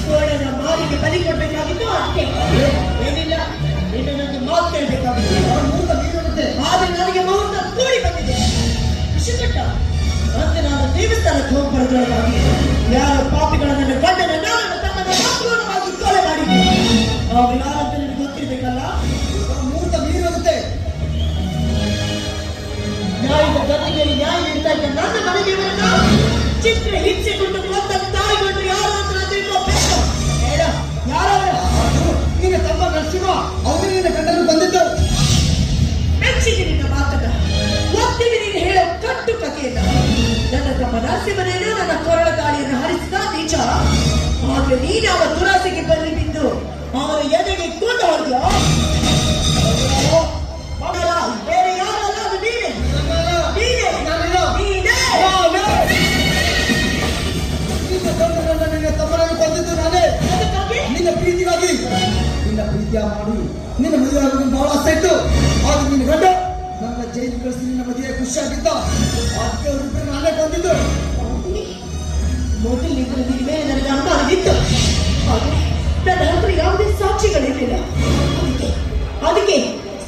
ಕೋಣನ ಮಾರಿಗೆ ಬಲಿ ಕೊಡ್ಬೇಕಾಗಿತ್ತು ಅಷ್ಟೇ. ಏನಿಲ್ಲ, ಇನ್ನು ನನ್ನ ಮಾತು ಕೇಳಬೇಕಾಗಿತ್ತು. ಆದ್ರೆ ನನಗೆ ಮುಹೂರ್ತ ಕೂಡಿ ಬಂದಿದೆ. ವಿಷಕಟ್ಟ ಮತ್ತೆ ನಾನು ದೇವಸ್ಥಾನಕ್ಕೆ ಹೋಗಿ ಬರೋದ್ರೊಳಗಾಗಿ ಯಾರ ಪಾಪಿಗಳ ನನ್ನ ಗಂಡನ ನಾನು ತಮ್ಮನ್ನು ಮಾತೃವಾಗಿ ಕೊಲೆ ಮಾಡಿದ್ದೆ. ಅವ್ರು ಯಾರಂತ ನಿನಗೆ ಗೊತ್ತಿರ್ಬೇಕಲ್ಲ. ಮುಹೂರ್ತ ಮೀರುತ್ತೆ. ನ್ಯಾಯದ ಗತಿಗೆಯಲ್ಲಿ ನ್ಯಾಯ ನೀಡ್ತಾ ಇದ್ದ ನನ್ನ ಮನೆಗೆ ಬರಲ್ಲ. ಚಿತ್ರ ಹಿಂಸೆ ಕೊಟ್ಟು ಕೊಂದ ತಾಯಿಗೊಂಡು ಯಾರು ಅಂತ ತಿಳ್ಕೋಬೇಕು. ಬೇಡ, ಯಾರವರು? ನಿನ್ನ ತಮ್ಮ ನರಸಿಂಹ, ಅವನು ನಿನ್ನ ಗಂಡನು ಬಂದಿದ್ದರು. ಮೆಚ್ಚಿದೆ ನಿನ್ನ ಮಾತನ್ನ, ಒತ್ತಿಗೆ ನೀನು ಹೇಳೋ ಕಟ್ಟು ಕಥೆಯನ್ನ. ನನ್ನ ತಮ್ಮ ನರಸಿಂಹನೇನು ನನ್ನ ಕೊರಳ ಗಾಳಿಯನ್ನು ಹರಿಸಿದ ನಿಜ. ಆದ್ರೆ ನೀನು ಅವರ ದುರಾಸೆಗೆ ಬರಲಿ ಬಿದ್ದು ಅವರ ಎದೆಗೆ ಕೊಂಡು ಹೊಡೆದ. ಬೇರೆ ಯಾರಲ್ಲ, ಅದು ನೀನೇ. ನಿನ್ನ ಗಂಡನನ್ನ ನಿನ್ನ ತಮ್ಮನನ್ನು ಕೊಂದಿದ್ದು ನಾನೇ. ನಿನ್ನ ಪ್ರೀತಿಗಾಗಿ ನಿನ್ನ ಪ್ರೀತಿಯ ಮಾಡಿ ನಿನ್ನ ಮದುವೆ ಆಗೋದು ಬಹಳ ಆಸೆ ಇತ್ತು. ಆದ್ರೆ ನಿನ್ನ ಗಂಡ ನನ್ನ ಜೈಲು ಕಳಿಸಿ ನಿನ್ನ ಮದುವೆ ಖುಷಿಯಾಗಿದ್ದ. ಅದಕ್ಕೆ ಅವರಿಬ್ಬರು ನಾನೇ ಕೊಂದಿದ್ದು. ಮೊದಲಿದ್ರೆ ನಿನ್ನ ಮೇಲೆ ನನಗೆ ಅನುಮಾನವಿತ್ತು. ಆದರೆ ನನ್ನ ಹತ್ರ ಯಾವುದೇ ಸಾಕ್ಷಿಗಳಿರಲಿಲ್ಲ. ಅದಕ್ಕೆ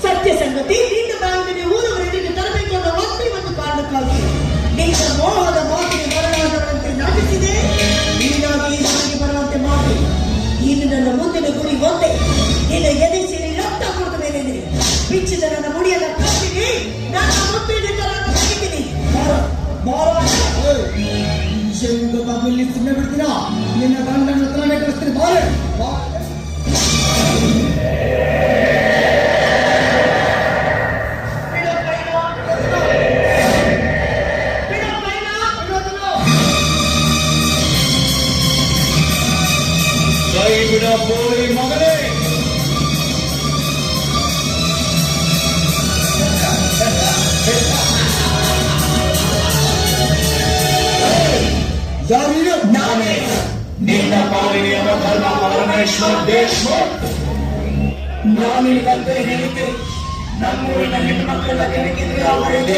ಸತ್ಯ ಸಂಗತಿ ನಿನ್ನ ಬಾಯಿಗೆ ಊರವರೆಗೆ ತರಬೇಕು ಅನ್ನೋ ಒಂದೇ ಒಂದು ಕಾರಣಕ್ಕಾಗಿ ನಿನ್ನ ಮೋಹದ ಮಾತಿಗೆ ಬರಲಾದವರಂತೆ ನಟಿಸಿದೆ. ನೀನಾಗಿ ನನಗೆ ಬರುವಂತೆ ಮಾಡಿ ಇನ್ನು ನನ್ನ ಮುಂದಿನ ಗುರಿ ಒಂದೇ. ನಿನ್ನ ಎದೆ ಸೇರಿ ರಕ್ತ ಕೊಡ್ತ ಮೇಲೆ ಬಿಚ್ಚಿದ ನನ್ನ ಮುಡಿಯನ್ನ ಕಟ್ಟಿನಿ. ನನ್ನ ಮುತ್ತಿನ ತೆಗಿತೀನಿ. ಇಲ್ಲಿ ಸುಮ್ಮನೆ ಬಿಡ್ತೀನ. ನಿನ್ನ ಗಂಡನ ಹತ್ರನೇ ಕಳಿಸ್ತೀನಿ. ಬಾರೆ ಬೋಳಿ ಮಗನೇ, ಯಾರು? ನಾನೇ ನಿನ್ನ ಪಾಲಿನಿಯರ ಧರ್ಮ ಪರಮೇಶ್ವರ್ ದೇಶ್ಮುಖ್. ನಾನಿಲ್ಲಂತೆ ಹೇಳಿದ್ದೆ ನಮ್ಮೂರಿನ ಹೆಣ್ಮಕ್ಕಳ ಕೆಣಕಿದ್ರೆ ಅವರಿಗೆ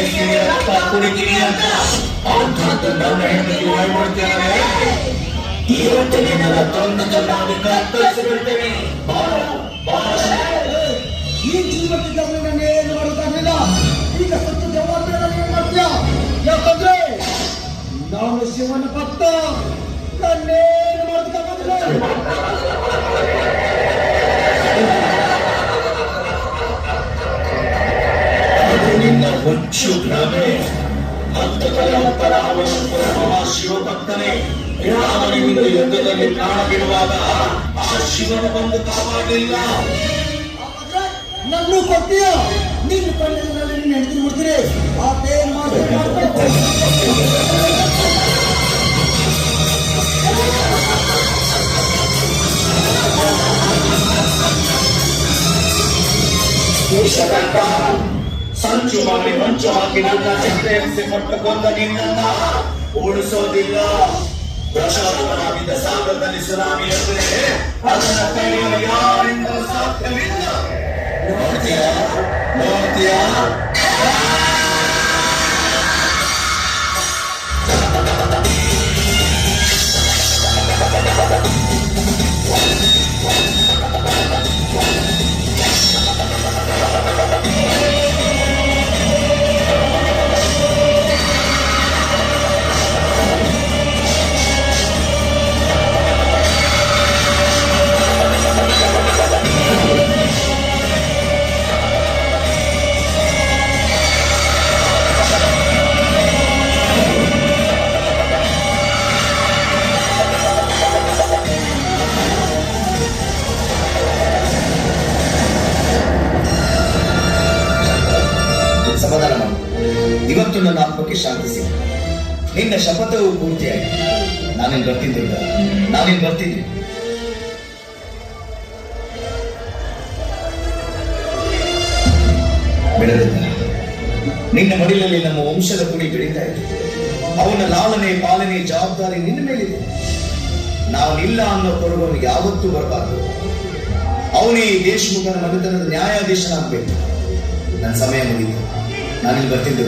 ರಕ್ತ ಕುಡಿತೀನಿ ಅಂತ. ಅಂಥದ್ದು ನನ್ನ ಹೆಣ್ಣಿಗೆ ಮಾಡ್ತೇನೆ. ಇವತ್ತು ನಿನ್ನ ತೊಂದರೆ ನಾವು ಕತ್ತರಿಸಿಬಿಡ್ತೇವೆ. ಈ ಜೀವನದಲ್ಲಿ ನಾನು ಏನು ಮಾಡೋದಾಗಲಿಲ್ಲ. ಈಗ ಸತ್ತು ಜವಾಬ್ದಾರಿ ಏನು ಮಾಡ್ತೀಯ? ಯಾಕಂದ್ರೆ ನಾನು ಶಿವನ ಭಕ್ತ. ನನ್ನೇನು ಮಾಡೋದಕ್ಕಾಗಲ್ಲ. ಅದು ನಿನ್ನ ಹುಚ್ಚು ಭ್ರಮೆ. ಭಕ್ತಕರ ಶಿವಭಕ್ತನೇ, ರಾಮನಿಂದ ಯುದ್ಧದಲ್ಲಿ ಪ್ರಾಣ ಬಿಡುವಾಗ ಆ ಶಿವನು ಬಂದು ಕಾಪಾಡಲಿಲ್ಲ. ನನ್ನೂ ಕೊಡ್ತೀಯ? ನಿನ್ನ ಕಣ್ಣಿನಲ್ಲಿ ನೀನು ಹಿಡಿದು ಬಿಡ್ತೀರಿ. ಆತೇನು ಮಾಡ್ಬೇಕು? ಸಂಚು ಮಾಡಿ ಮಂಚು ಹಾಕಿ ನನ್ನ ಚಿತ್ರೆಹಿಂಸೆ ಕೊಟ್ಟುಕೊಂಡ ನಿನ್ನನ್ನ ಉಳಿಸೋದಿಲ್ಲ. ಪ್ರಶಾಂತವಾಗಿದ್ದ ಸಾಗರದಲ್ಲಿ ಸುನಾಮಿ ಎದುರೇ ಅದನ್ನ ತಡೆಯಲು ಯಾರಿಂದ ಸಾಧ್ಯವಿಲ್ಲ. ನೋಡ್ತೀಯಾ? ಸಮಾಧಾನ ಮಾಡು. ಇವತ್ತು ನನ್ನ ಆತ್ಮಕ್ಕೆ ಶಾಂತಿ ಸಿಗ. ನಿನ್ನ ಶಪಥವು ಪೂರ್ತಿಯಾಗಿ ನಾನೇನು ಬರ್ತಿದ್ದಿಲ್ಲ. ಬೆಳೆದಿದ್ದ ನಿನ್ನ ಮಡಿಲಲ್ಲಿ ನಮ್ಮ ವಂಶದ ಕುಡಿ ಬೆಳೀತಾ ಇದೆ. ಅವನ ಲಾಲನೆ ಪಾಲನೆ ಜವಾಬ್ದಾರಿ ನಿನ್ನ ಮೇಲಿದೆ. ನಾವಿಲ್ಲ ಅನ್ನೋ ಕೊರಗವನು ಯಾವತ್ತೂ ಬರಬಾರದು. ಅವನೇ ದೇಶಮುಖನ ಮನೆತನದ ನ್ಯಾಯಾಧೀಶನಾಗಬೇಕು. ನನ್ನ ಸಮಯ ಮುಗಿತು. ನಾನೇನು ಬರ್ತಿದ್ದೆ.